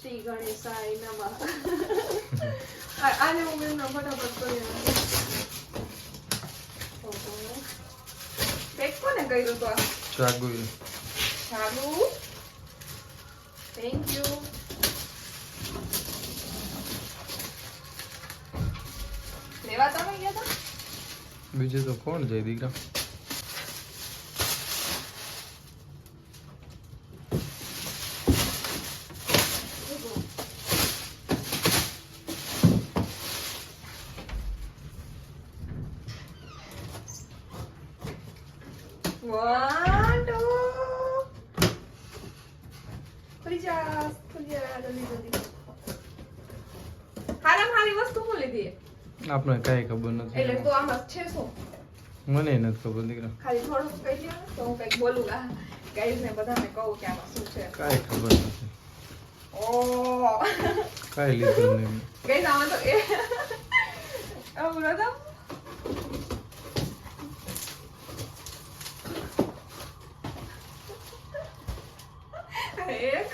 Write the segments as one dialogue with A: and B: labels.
A: શ્રી ગણેશાય નમઃ. આને હું એમનો ફટાફટ કરી નાખું. પેક કોને કર્યું તો આ?
B: ચાગુ.
A: Thank you. લેવા તમે ગયા હતા?
B: બીજું તો કોણ જાય દીકરા? આપણે કઈ ખબર નથી.
A: એટલે તો આમાં છે શું?
B: મને નથી ખબર દીકરા.
A: ખાલી થોડું કહી દો તો હું કઈક બોલું. ગાઈઝ ને બધાને કહું કે આમાં શું છે.
B: કઈ ખબર નથી.
A: ઓ
B: કઈ લીધું નહીં.
A: ગાઈઝ આમાં તો એ આવું રદમ એક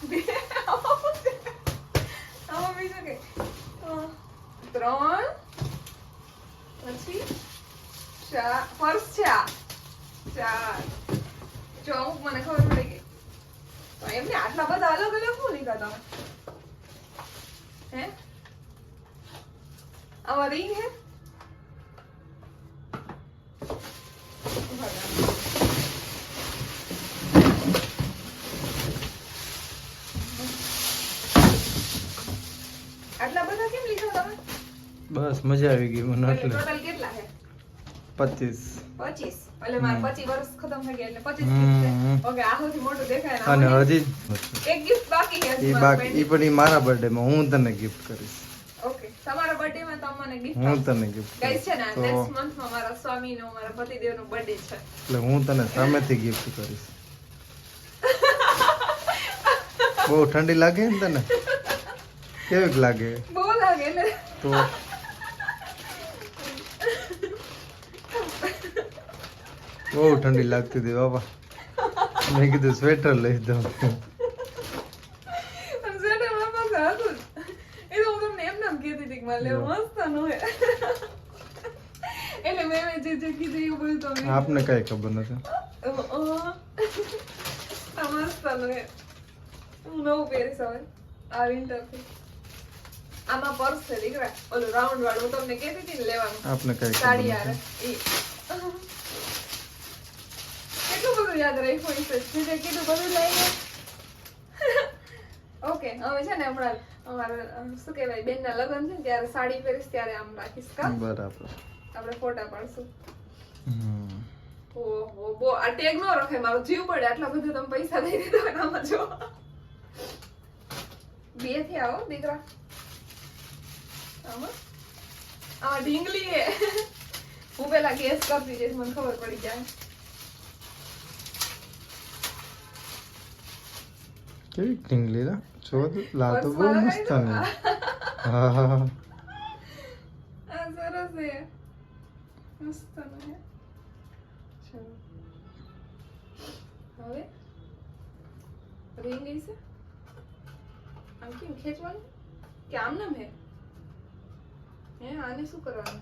A: બે આમાં બીજું કે 3 પછી 4 પર્સ છે આ 4 જો અમુક મને ખબર પડી ગઈ તો એમને આટલા બધા અલગ અલગ શું લીધા તમે હે આમાં રિંગ હે આટલા બધા કેમ લીધા તમે
B: બસ મજા આવી ગઈ મને એટલે.
A: ટોટલ કેટલા છે
B: 25
A: એટલે મારા 25 વર્ષ ખતમ થઈ ગયા એટલે 25 ગિફ્ટ ઓકે આ સૌથી મોટું દેખાય
B: અને
A: ને
B: હજી
A: એક ગિફ્ટ બાકી છે
B: ઈ બાકી ઈ પણ ઈ મારા બર્થડે માં હું તને ગિફ્ટ કરીશ.
A: ઓકે તમારા બર્થડે માં તમને ગિફ્ટ
B: હું તને ગિફ્ટ
A: ગાઈસ છે ને
B: તો
A: નેક્સ્ટ મંથ માં મારા સ્વામી નો મારા પતિદેવ નો બર્થડે છે
B: એટલે હું તને સામેથી ગિફ્ટ કરીશ. બહુ ઠંડી લાગે ને તને? કેવીક લાગે?
A: બહુ લાગે ને
B: તો બહુ ઠંડી લાગતી હતી બાબા. મેં કીધું સ્વેટર લઈ દઉં.
A: સ્વેટર માં પાસે હતું એ તો હું તમને એમ નામ કહેતી હતી કે મારે લેવું મસ્ત નું હે એટલે મેં જે કીધું એવું બધું તમને
B: આપને કઈ ખબર નથી.
A: આ મસ્ત નું હે હું નવું પહેરીશ હવે આ વિન્ટર થી આમાં પર્સ છે દીકરા ઓલું રાઉન્ડ વાળું હું તમને કહેતી હતી ને લેવાનું
B: આપને કઈ ખબર
A: સાડી યાર
B: નથી.
A: કેટલું બધું યાદ રાખ્યું છે જે કીધું બધું લઈને ઓકે હવે છે ને હમણાં અમારે શું કહેવાય બેનના લગ્ન છે ને ત્યારે સાડી પહેરીશ ત્યારે આમ રાખીશ કા
B: બરાબર.
A: આપણે ફોટા પાડશું
B: હમ.
A: ઓહો બો આ ટેગ નો રખાય મારો જીવ પડે આટલા બધા તમે પૈસા દઈ દીધા આમાં જો બે થી આવો દીકરા આમાં ઢીંગલી હે હું પેલા ગેસ કરતી જઈશ મને ખબર પડી જાય
B: કેવી ટીંગલી ના છો લા તો બહુ મસ્ત ને. હા હા
A: આ સરસ છે મસ્ત ને ચલો હવે રિંગ ગઈ છે આમ કેમ ખેંચવાનું કે આમ નામ હે આને શું કરવાનું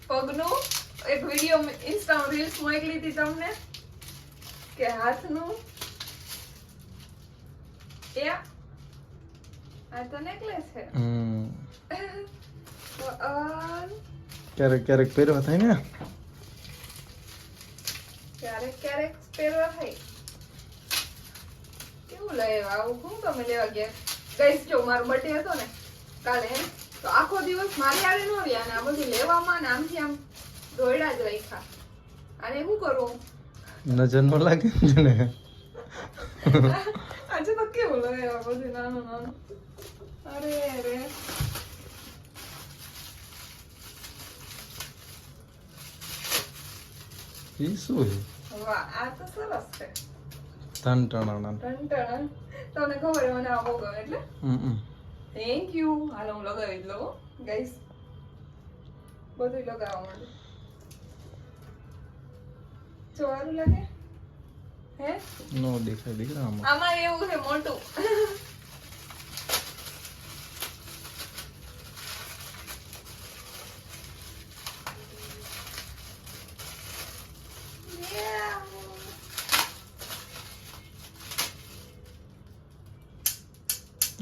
A: પગનું એક વિડિયો ઇન્સ્ટા રીલ્સ મોકલી હતી તમને કે હાથનું આ તો નેકલેસ છે
B: ક્યારેક ક્યારેક પહેરવા થાય ને.
A: ક્યારેક ક્યારેક પહેરવા થાય કેવું લેવા આવું હું તમે લેવા ગયા ગાઈસ જો મારો બર્થડે હતો ને કાલે તો આખો દિવસ મારી આરે નો રહ્યા અને આ બધું લેવામાં ને આમથી આમ દોડ્યા જ રાખ્યા અને શું કરું
B: નજર નો લાગે ને.
A: આજે તો કેવું લેવા બધું નાનું નાનું અરે અરે
B: ઈ શું છે?
A: વાહ આ તો સરસ છે
B: ટણ
A: ટણ તમને ખબર છે મને આ બહુ ગમે એટલે થેન્ક યુ હાલો હું લગાવી જ લઉં ગાઈસ બધું લગાવવા માંડું ચોરું લાગે હે
B: નો દેખાય દીકરા આમાં.
A: આમાં એવું છે મોટું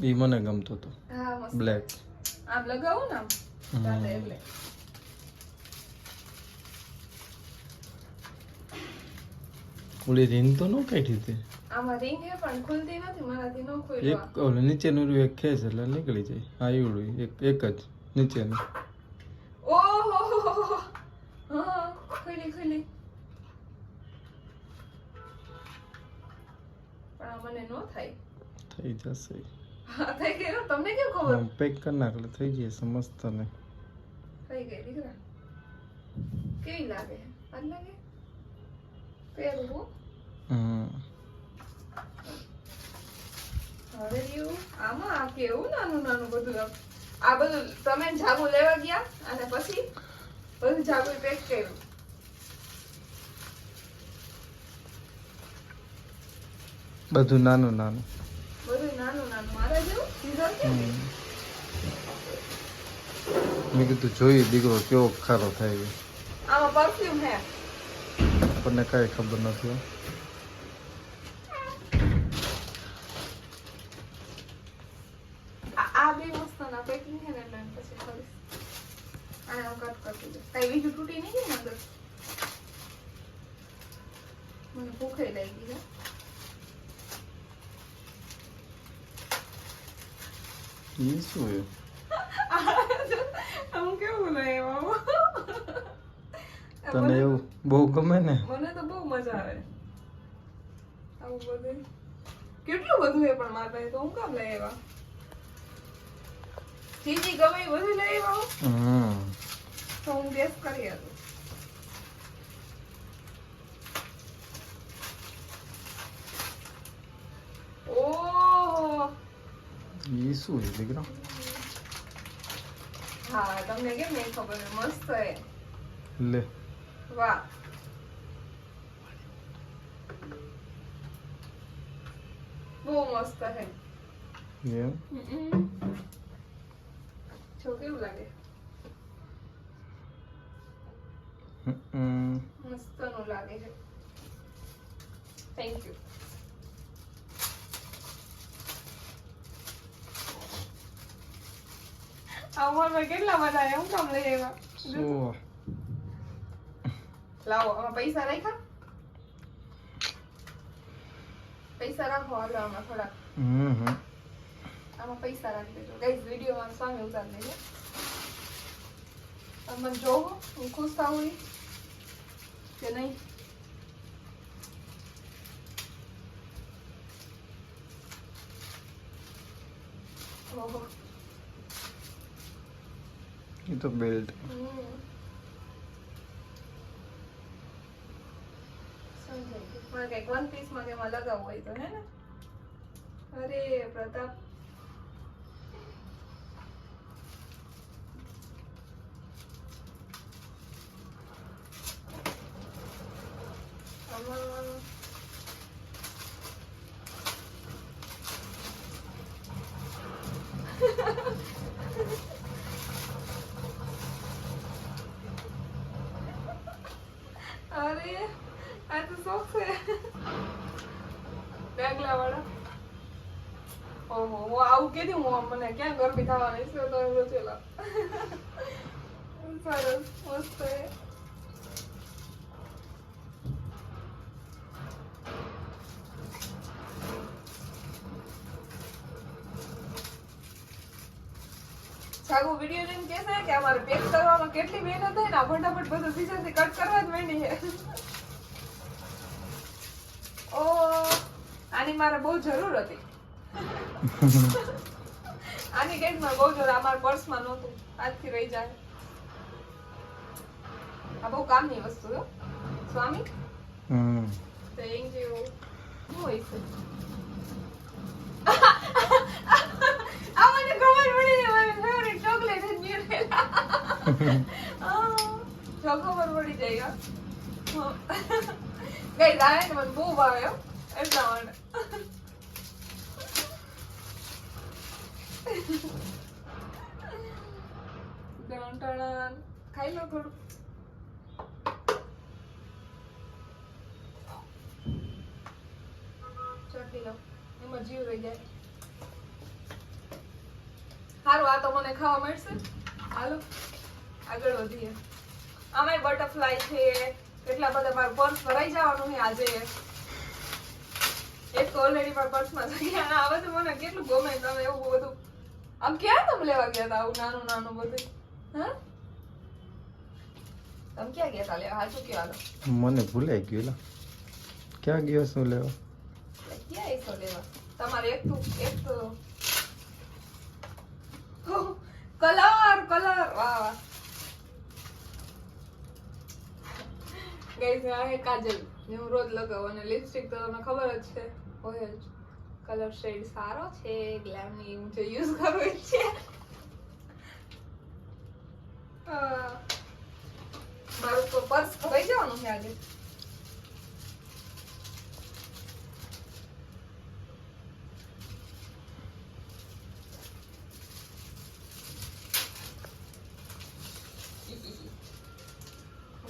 B: ઈ મને ગમતો હતો
A: હા મસ્ત
B: બ્લેક.
A: આમ લગાવું ને આમ દાદા એટલે
B: ઓલી રીંગ તો નો કાઢી હતી.
A: આમાં રિંગ હે પણ ખુલતી નથી મારાથી નો ખુલ્યો
B: એક ઓલું નીચેનું રહ્યું એક ખેંચ એટલે નીકળી જાય. હા એવડું એક જ નીચેનું.
A: ઓહો હા ખુલી પણ આ મને નો થાય
B: થઈ જશે.
A: હા થઈ ગયો તમને કેમ ખબર
B: પેક કરી નાખ એટલે થઈ જશે સમજતા ને.
A: થઈ ગઈ દીકરા કેવી લાગે આ લાગે પહેરું હો હવે રહ્યું આમાં આ કેવું નાનું નાનું બધું આ બધું તમે જાગુ લેવા ગયા અને પછી બધું જાગુ પેક કર્યું
B: બધું નાનું નાનું.
A: બધું નાનું નાનું મારા જેવું સીઝર કે
B: મેં કીધું જોઈએ દીકરો કેવો ખારો થાય છે.
A: આમાં પરફ્યુમ હે
B: આપણને કાંઈ ખબર નથી હો.
A: આ બે મસ્તના પેકિંગ હે ને એટલે પછી કરીશ આને હું કટ કરી દઉં કઈ બીજું તૂટી નહીં ગયું ને અંદર મને ભૂખે લાગી છે
B: એ શું છે?
A: હું કેવું લઈ
B: તને એવું બહુ ગમે ને?
A: મને તો બહુ મજા આવે આવું બધું કેટલું બધું હે પણ મારા પાસે તો હું કામ લઈ આવ્યા ચીજી ગમે એ બધું લઈ આવ્યા તો હું ગેસ કરી હતું ઓહો
B: એ શું છે દીકરો?
A: હા તમને કેમ નહીં ખબર હે મસ્ત હે
B: લે
A: વાહ બહુ મસ્ત હે
B: એમ
A: જો કેવું લાગે મસ્ત નું લાગે છે થેન્ક યુ અમારમાં કેટલા બધા હે હું કામ લઈ આવ્યા
B: શું
A: લાવો આમાં પૈસા રાખ્યા પૈસા રાખો હાલો આમાં થોડા આમાં પૈસા રાખી દેજો ગાઈસ વિડીયોમાં સામે ઉતારી દેજો તમે જોવો હું ખુશ થાઉં કે નહીં ઓહો
B: એ તો બેલ્ટ.
A: મને કઈક વન પીસ માં કેમાં લગાવવું હોય તો હે ને અરે પ્રતાપ અરે આ તો શોખ છે બેગલા વાળા ઓહો હું આવું કીધું હું મને ક્યાં ગરમી થવાની છે તો એમ રોચેલા સરસ મસ્ત છે સાગુ વિડિયો જોઈને કહેશે કે અમારે પેક કરવામાં કેટલી મહેનત થાય ને ફટાફટ બધું સીઝનથી કટ કરવા જ માંડી છે ઓ આની મારે બહુ જરૂર હતી આની કઈક મારે બહુ જરૂર અમારા પર્સમાં નહોતું આજથી રહી જાય આ બહુ કામની વસ્તુ છે સ્વામી થેન્ક યુ શું હોય છે આ મને ખબર પડી છે મારી ફેવરિટ ચોકલેટ છે ન્યુટ્રેલા જો ખબર પડી જાય ગઈ જાય ને મને બહુ ભાવે હો. એટલા માટે ખાઈ લો થોડું. ચાખી લો, એમાં જીવ રહી જાય. સારું, આ તો મને ખાવા મળશે. હાલો આગળ વધીએ. આમાંય બટરફ્લાય છે. કેટલા બધા મારું પર્સ ભરાઈ જવાનું છે આજે. એક તો ઓલરેડી મારા પર્સમાં જગ્યા આવે તો મને કેટલું ગમે. તમે એવું બધું આમ ક્યાં તમે લેવા ગયા હતા આવું નાનું નાનું બધું? હા, તમે ક્યાં ગયા હતા લેવા? સાચું કયો? હાલો,
B: મને ભૂલાઈ ગયું લા. ક્યાં ગયો શું લેવા?
A: ક્યાં એસો લેવા? તમારે એક તો કલર વાહ વાહ. ગાઈસ આ હે કાજલ, જે હું રોજ લગાવું. અને લિપસ્ટિક તો તમને ખબર જ છે હોય જ. કલર શેડ સારો છે, ગ્લેમની હું જે યુઝ કરું એ છે. મારું તો પર્સ ખવાઈ જવાનું છે આજે.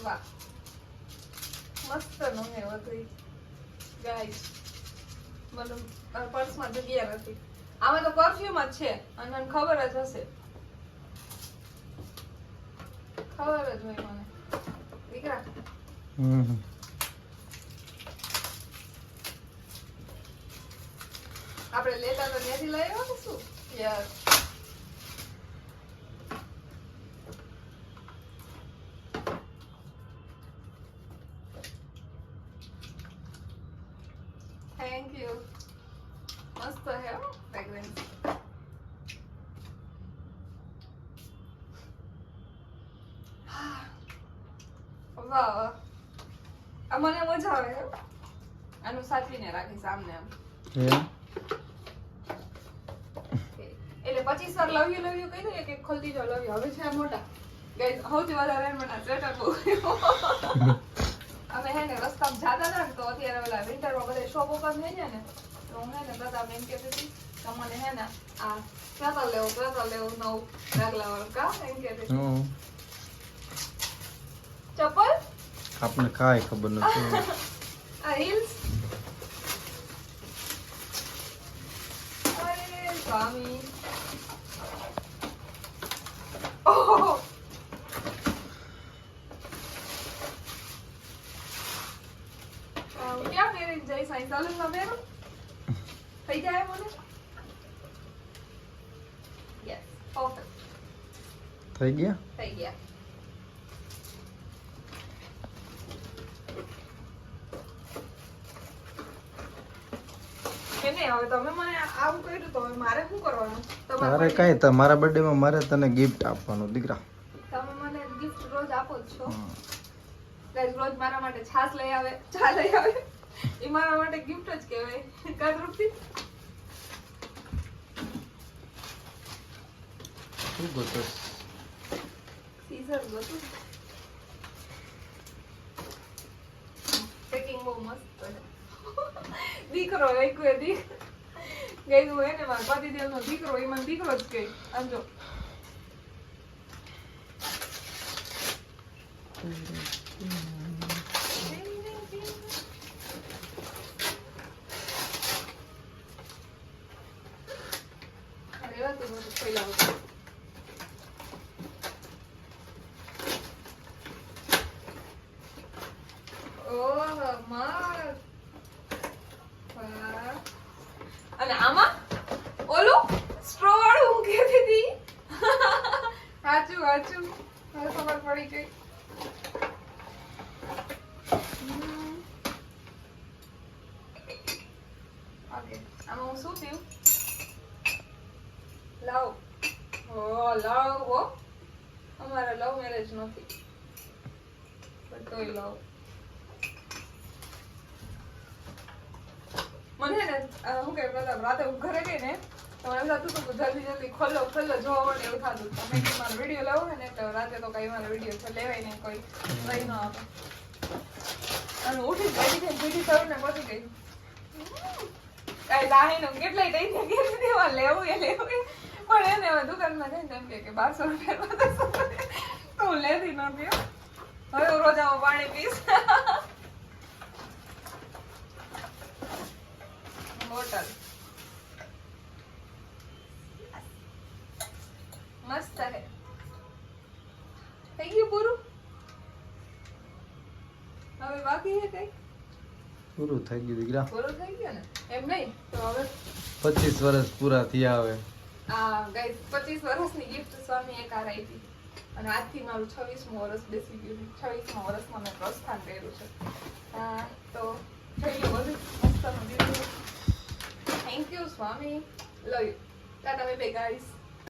A: વાહ, મસ્ત નો હે બધું. ગાઈસ મને પર્સમાં જગ્યા નથી. આમાં તો પરફ્યુમ જ છે અને મને ખબર જ હશે. ખબર જ હોય મને દીકરા. આપણે લેતા તો ત્યાંથી લઈ આવ્યો ને શું યાર. Thank you. મસ્ત હે ફ્રેગ્રન્સ. વાહ વાહ, આ મને મજા આવે. આનું સાચવીને રાખીશ આમને આમ. એટલે 25 વાર લવ યુ કહી દઈએ કે ખોલતી જાઓ લવ યુ. હવે છે મોટા ગાઈસ, સૌથી વધારે મને સ્વેટર બહુ અમે હે ને રસ્તામાં જાતા હતા ને તો અત્યારે ઓલા વિન્ટરમાં બધા શોપ ઓપન થઈ જાય ને તો હું હે ને દાદા બેન કહેતી હતી કે મને હે ને આ સ્વેટર લેવું નવું ડાગલા વાળું કા એમ કહેતી. ચપ્પલ
B: આપને કાંઈ ખબર નથી.
A: આ હીલ્સ. અરે સ્વામી. ઓહો, ક્યાં પહેરીને જઈશ? અહીં સલૂનમાં પહેરું થઈ જાય મને. યસ, પરફેક્ટ
B: થઈ ગયા.
A: હવે તમે મને આવું કર્યું તો હવે મારે શું કરવાનું?
B: તારે કઈ તમારા બર્થડે માં મારે તને ગિફ્ટ આપવાનું દીકરા.
A: તમે મને ગિફ્ટ રોજ આપો જ છો. ગાઈસ, રોજ મારા માટે છાશ લઈ આવે, ચા લઈ આવે. એ મારા માટે ગિફ્ટ જ કહેવાય. કદરૂપથી
B: શું ગોતસ?
A: સીઝર ગોતું. પેકિંગ બહુ મસ્ત છે. દીકરો એક ગઈ હું એને મારા પતિદેવ નો દીકરો, એ મને દીકરો જ કહે. આમ જો અને આમાં ઓલું સ્ટ્રો વાળું હું કહેતી હતી. સાચું હવે ખબર પડી ગઈ. ઓકે, આમાં હું શું થયું? લવ અમારા લવ મેરેજ નથી પણ તોય લવ. મને ને હું કે રાતે હું ઘરે ગઈ ને તો એમ થતું હતું કે જલ્દી ખોલો જોવા માટે એવું થતું. તમે કે મારો વિડીયો લેવો ને એટલે રાતે તો કઈ મારો વિડીયો છે લેવાય ને કોઈ લઈ ન આપે. અને ઉઠી બેઠી થઈને પીઠી થયું ને પછી ગઈ કાંઈ દાહી નું કેટલાય દઈ દે કે દેવા લેવું એ પણ એને હવે દુકાનમાં જઈને એમ કે 1200 રૂપિયા તો હું લેતી નથી હો. હવે હું રોજ આવું પાણી પીશ બોટલ મસ્ત હે થઈ ગયું પૂરું હવે બાકી હે કઈ
B: પૂરું થઈ ગયું દીકરા.
A: પૂરું થઈ ગયું ને એમ નહીં તો હવે
B: 25 વર્ષ પૂરા થયા હવે.
A: આ ગાઈસ 25 વર્ષની ગિફ્ટ સ્વામી એક આ આપી અને આજથી મારું 26મું વર્ષ બેસી ગયું 26મા વર્ષમાં મેં પ્રસ્થાન કર્યું છે. તો થઈ ગયું બધું મસ્તનું દીધું. Thank you Swami. Love you. Tata bye bye guys.